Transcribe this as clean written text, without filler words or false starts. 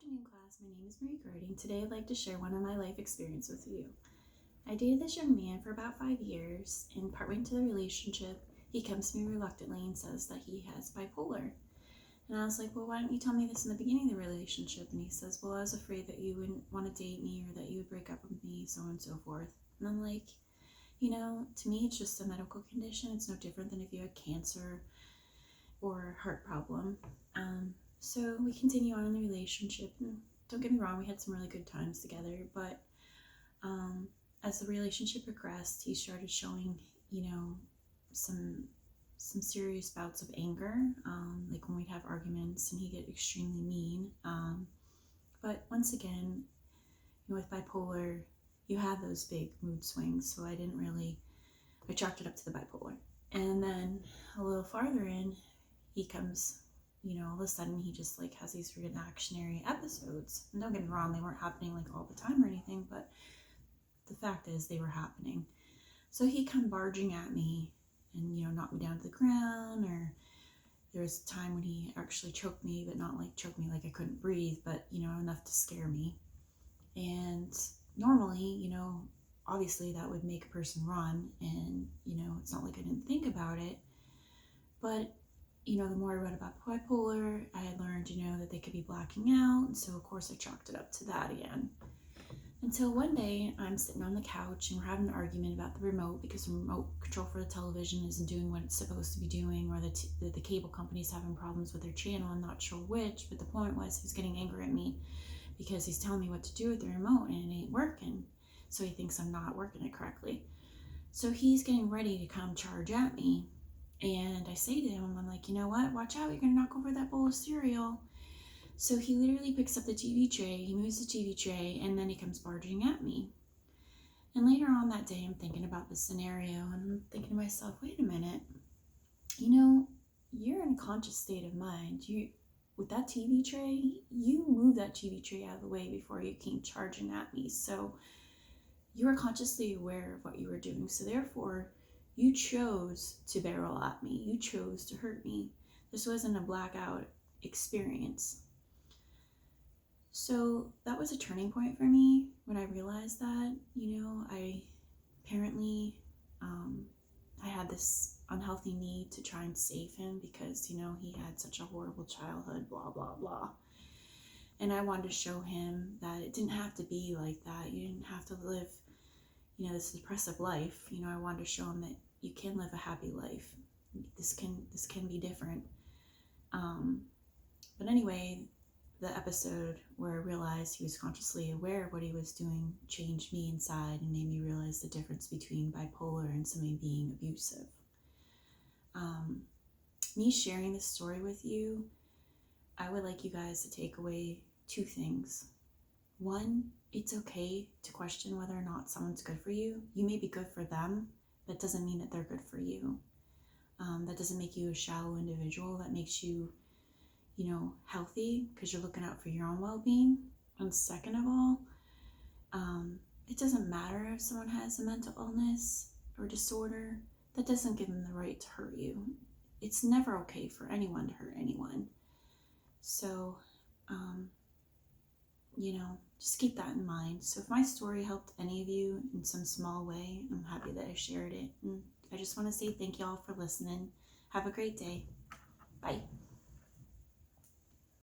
afternoon, class. My name is Marie Garding. Today I'd like to share one of my life experience with you. I dated this young man for about 5 years, and partway into the relationship, he comes to me reluctantly and says that he has bipolar. And I was like, well, why didn't you tell me this in the beginning of the relationship? And he says, well, I was afraid that you wouldn't want to date me or that you would break up with me, so on and so forth. And I'm like, to me, it's just a medical condition. It's no different than if you had cancer or a heart problem. So we continue on in the relationship, and don't get me wrong, we had some really good times together, but as the relationship progressed, he started showing, some serious bouts of anger, like when we'd have arguments and he'd get extremely mean. But once again, with bipolar, you have those big mood swings, so I chalked it up to the bipolar. And then a little farther in, he comes, all of a sudden he just has these reactionary episodes. And don't get me wrong, they weren't happening all the time or anything, but the fact is they were happening. So he come barging at me and, knock me down to the ground, or there was a time when he actually choked me, but not choked me like I couldn't breathe, but, enough to scare me. And normally, obviously that would make a person run, and, it's not like I didn't think about it, but the more I read about bipolar, I had learned, that they could be blacking out. And so, of course, I chalked it up to that again. Until one day, I'm sitting on the couch and we're having an argument about the remote, because the remote control for the television isn't doing what it's supposed to be doing, or the cable company's having problems with their channel. I'm not sure which, but the point was he was getting angry at me because he's telling me what to do with the remote and it ain't working. So he thinks I'm not working it correctly. So he's getting ready to come charge at me. And I say to him, I'm like, you know what? Watch out, you're going to knock over that bowl of cereal. So he literally picks up the TV tray, he moves the TV tray, and then he comes barging at me. And later on that day, I'm thinking about this scenario, and I'm thinking to myself, wait a minute. You're in a conscious state of mind. With that TV tray, you moved that TV tray out of the way before you came charging at me. So you were consciously aware of what you were doing. So therefore, you chose to barrel at me. You chose to hurt me. This wasn't a blackout experience. So that was a turning point for me when I realized that, I had this unhealthy need to try and save him because, he had such a horrible childhood, blah, blah, blah. And I wanted to show him that it didn't have to be like that. You didn't have to live this depressive life. I wanted to show him that you can live a happy life. This can be different. But anyway, the episode where I realized he was consciously aware of what he was doing changed me inside and made me realize the difference between bipolar and somebody being abusive. Me sharing this story with you, I would like you guys to take away 2 things. 1, it's okay to question whether or not someone's good for you. You may be good for them, but it doesn't mean that they're good for you. That doesn't make you a shallow individual. That makes you, healthy, because you're looking out for your own well-being. And second of all, it doesn't matter if someone has a mental illness or disorder. That doesn't give them the right to hurt you. It's never okay for anyone to hurt anyone. So, just keep that in mind. So if my story helped any of you in some small way, I'm happy that I shared it. And I just want to say thank you all for listening. Have a great day. Bye.